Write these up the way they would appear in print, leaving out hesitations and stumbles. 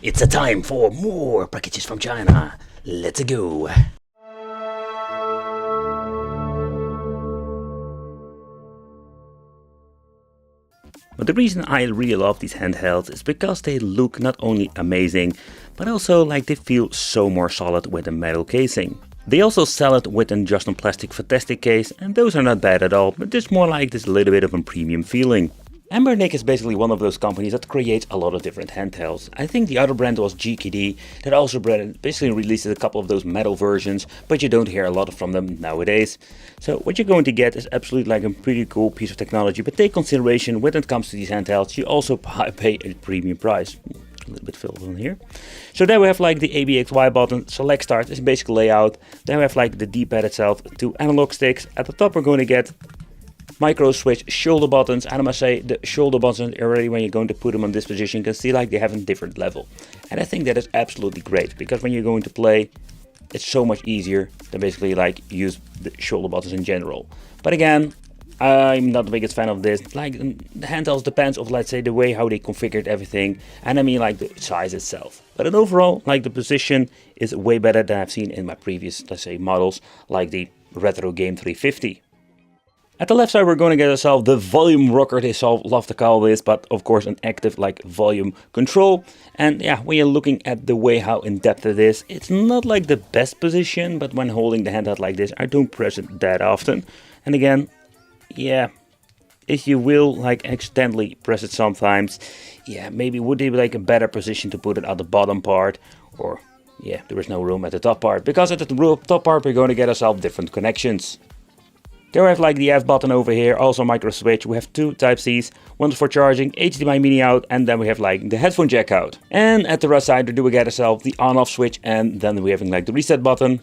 It's a time for more packages from China. Let's go. But the reason I really love these handhelds is because they look not only amazing, but also like they feel so more solid with a metal casing. They also sell it with an just on plastic fantastic case, and those are not bad at all, but just more like this little bit of a premium feeling. Anbernic is basically one of those companies that creates a lot of different handhelds. I think the other brand was GKD that also basically releases a couple of those metal versions, but you don't hear a lot from them nowadays. So what you're going to get is absolutely like a pretty cool piece of technology, but take consideration when it comes to these handhelds, you also pay a premium price. A little bit filled on here. So there we have like the ABXY button, select start is basic layout. Then we have like the D-pad itself, 2 analog sticks. At the top we're going to get micro switch shoulder buttons, and I must say the shoulder buttons already when you're going to put them on this position you can see like they have a different level. And I think that is absolutely great because when you're going to play it's so much easier than basically like use the shoulder buttons in general. But again, I'm not the biggest fan of this. Like the handhelds depends on, let's say, the way how they configured everything, and I mean like the size itself. But in overall, like the position is way better than I've seen in my previous, let's say, models like the Retro Game 350. At the left side we're going to get ourselves the volume rocker, they love to call this, but of course an active like volume control. And yeah, when you're looking at the way how in depth it is, it's not like the best position, but when holding the handheld like this I don't press it that often. And again, yeah, if you will like accidentally press it sometimes, yeah, maybe would be like a better position to put it at the bottom part, or yeah, there is no room at the top part, because at the top part we're going to get ourselves different connections. There we have like the F button over here, also micro switch. We have 2 Type-Cs, one for charging, HDMI mini out, and then we have like the headphone jack out. And at the right side we do get ourselves the on off switch, and then we have like the reset button.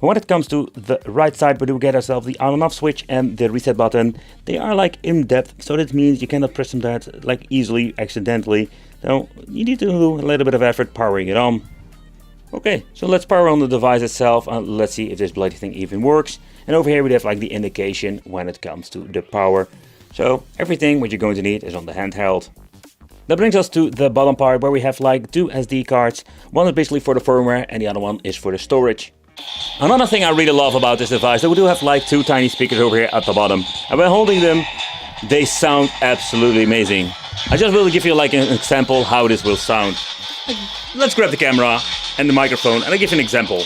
When it comes to the right side we do get ourselves the on and off switch and the reset button. They are like in depth, so that means you cannot press them that like easily accidentally. So you need to do a little bit of effort powering it on. Okay, so let's power on the device itself and let's see if this bloody thing even works. And over here we have like the indication when it comes to the power. So everything what you're going to need is on the handheld. That brings us to the bottom part where we have like 2 SD cards. One is basically for the firmware and the other one is for the storage. Another thing I really love about this device, that we do have like 2 tiny speakers over here at the bottom. And when holding them, they sound absolutely amazing. I just will give you like an example how this will sound. Let's grab the camera and the microphone and I'll give you an example.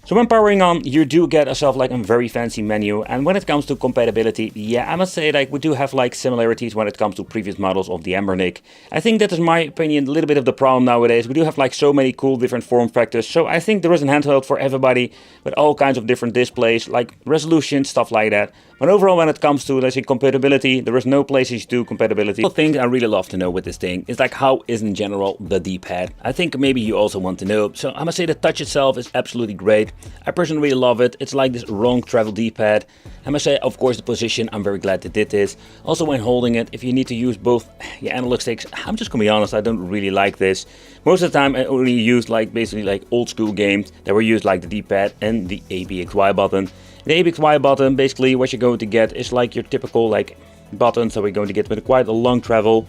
So when powering on, you do get yourself like a very fancy menu, and when it comes to compatibility, yeah, I must say like we do have like similarities when it comes to previous models of the Anbernic. I think that is, my opinion, a little bit of the problem nowadays. We do have like so many cool different form factors, so I think there is a handheld for everybody with all kinds of different displays, like resolution, stuff like that. But overall when it comes to, let's say, compatibility, there is no places to do compatibility. The thing I really love to know with this thing is like how is in general the D-pad. I think maybe you also want to know. So I must say the touch itself is absolutely great. I personally really love it. It's like this long travel D-pad. I must say, of course, the position, I'm very glad they did this. Also when holding it, if you need to use both your analog sticks, I'm just gonna be honest, I don't really like this. Most of the time I only use like basically like old school games that were used like the D-pad and the ABXY button. The ABXY button, basically what you're going to get is like your typical like button, so we're going to get with quite a long travel.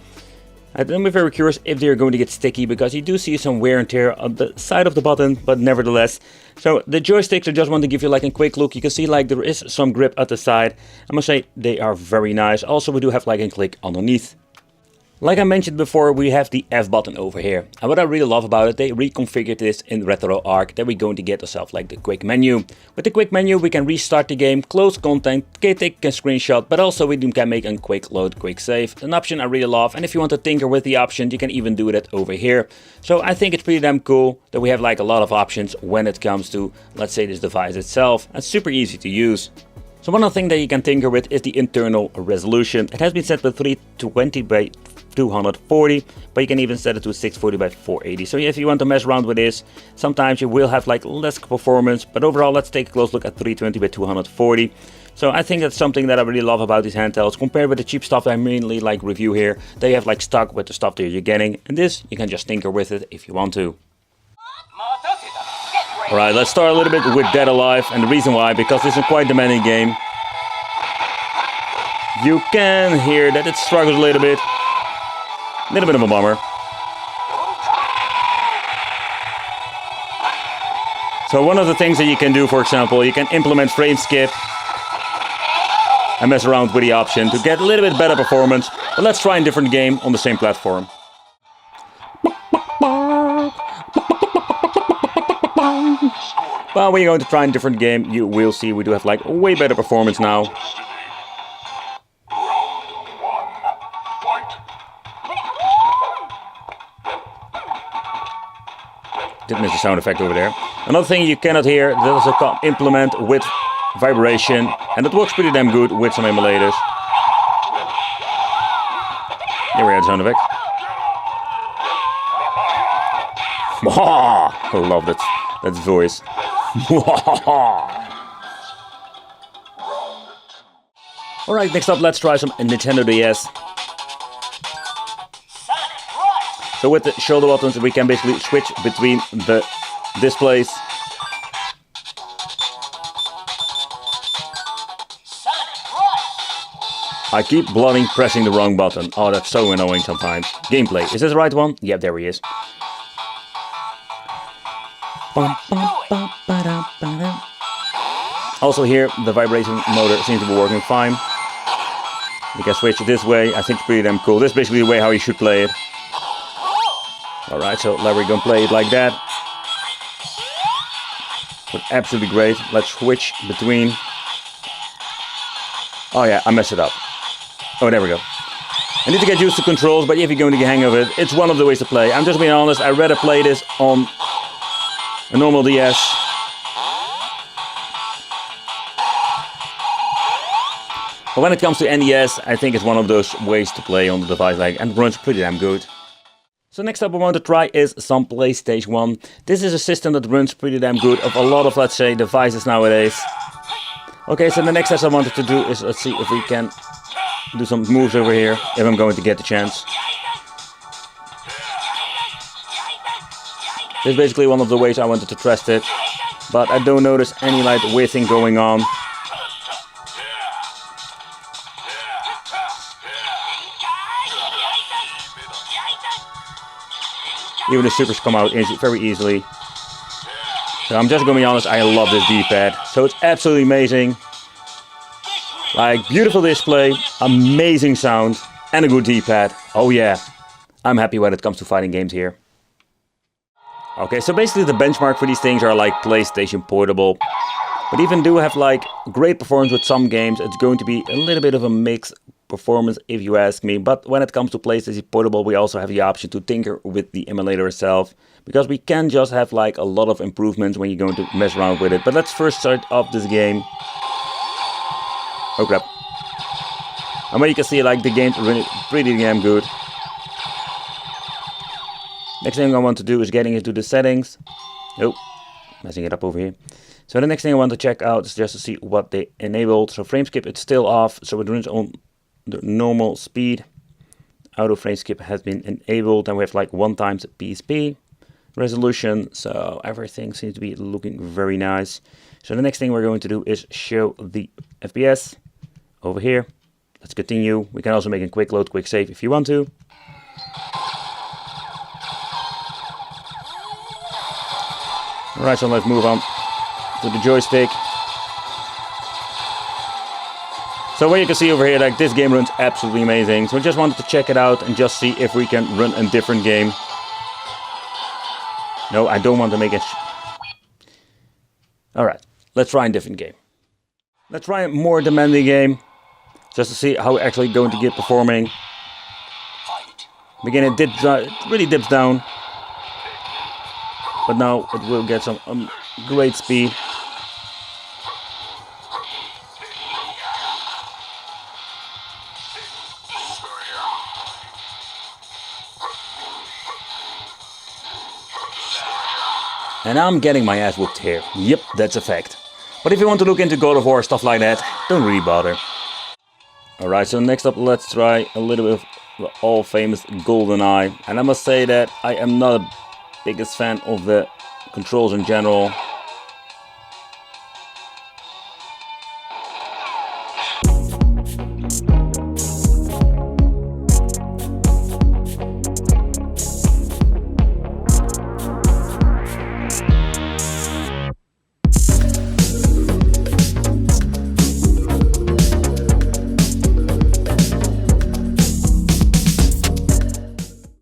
I'm very curious if they're going to get sticky, because you do see some wear and tear on the side of the button, but nevertheless. So the joysticks, I just want to give you like a quick look. You can see like there is some grip at the side. I must say they are very nice. Also we do have like a click underneath. Like I mentioned before, we have the F button over here. And what I really love about it, they reconfigured this in RetroArch, that we're going to get ourselves like the quick menu. With the quick menu, we can restart the game, close content, take a screenshot, but also we can make a quick load, quick save. An option I really love, and if you want to tinker with the options, you can even do that over here. So I think it's pretty damn cool that we have like a lot of options when it comes to, let's say, this device itself. It's super easy to use. So one other thing that you can tinker with is the internal resolution. It has been set with 320 by 240, but you can even set it to 640 by 480. So if you want to mess around with this, sometimes you will have like less performance, but overall let's take a close look at 320 by 240. So I think that's something that I really love about these handhelds compared with the cheap stuff I mainly like review here. They have like stuck with the stuff that you're getting, and this you can just tinker with it if you want to. Alright, let's start a little bit with Dead Alive, and the reason why, because this is a quite demanding game. You can hear that it struggles a little bit. A little bit of a bummer. So one of the things that you can do, for example, you can implement frame skip and mess around with the option to get a little bit better performance. But let's try a different game on the same platform. Well, we're going to try a different game. You will see we do have like way better performance now. Did miss the sound effect over there. Another thing you cannot hear, that is a implement with vibration, and it works pretty damn good with some emulators. Here we have the sound effect. I love that voice. Alright, next up let's try some Nintendo DS. So with the shoulder buttons we can basically switch between the displays. I keep bloody pressing the wrong button. Oh, that's so annoying sometimes. Gameplay. Is this the right one? Yeah, there he is. Also here, the vibration motor seems to be working fine. You can switch it this way. I think it's pretty damn cool. This is basically the way how you should play it. Alright, so we're gonna play it like that. But absolutely great. Let's switch between. Oh yeah, I messed it up. Oh, there we go. I need to get used to controls, but if you're going to get the hang of it, it's one of the ways to play. I'm just being honest, I'd rather play this on a normal DS. But when it comes to NES, I think it's one of those ways to play on the device, like, and it runs pretty damn good. So next up I want to try is some PlayStation 1. This is a system that runs pretty damn good of a lot of, let's say, devices nowadays. Okay, so the next test I wanted to do is, let's see if we can do some moves over here, if I'm going to get the chance. This is basically one of the ways I wanted to test it, but I don't notice any like weird thing going on. Even the supers come out very easily. So I'm just going to be honest, I love this D-pad. So it's absolutely amazing. Like, beautiful display, amazing sound, and a good D-pad. Oh yeah, I'm happy when it comes to fighting games here. Okay, so basically the benchmark for these things are like PlayStation Portable. But even do have like great performance with some games, it's going to be a little bit of a mixed performance if you ask me. But when it comes to PlayStation Portable, we also have the option to tinker with the emulator itself. Because we can just have like a lot of improvements when you're going to mess around with it. But let's first start off this game. Oh crap. And where you can see like the game's really pretty damn good. Next thing I want to do is getting into the settings. Oh, messing it up over here. So the next thing I want to check out is just to see what they enabled. So frame skip, it's still off, so it runs on the normal speed. Auto frame skip has been enabled, and we have like 1x PSP resolution, so everything seems to be looking very nice. So the next thing we're going to do is show the FPS over here. Let's continue. We can also make a quick load, quick save if you want to. Alright, so let's move on to the joystick. So what you can see over here, like this game runs absolutely amazing. So I just wanted to check it out and just see if we can run a different game. No, I don't want to make it. Alright, let's try a different game. Let's try a more demanding game. Just to see how we're actually going to get performing. Again, it really dips down. But now it will get some great speed. And I'm getting my ass whooped here. Yep, that's a fact. But if you want to look into God of War, stuff like that, don't really bother. Alright, so next up let's try a little bit of the all famous GoldenEye. And I must say that I am not the biggest fan of the controls in general.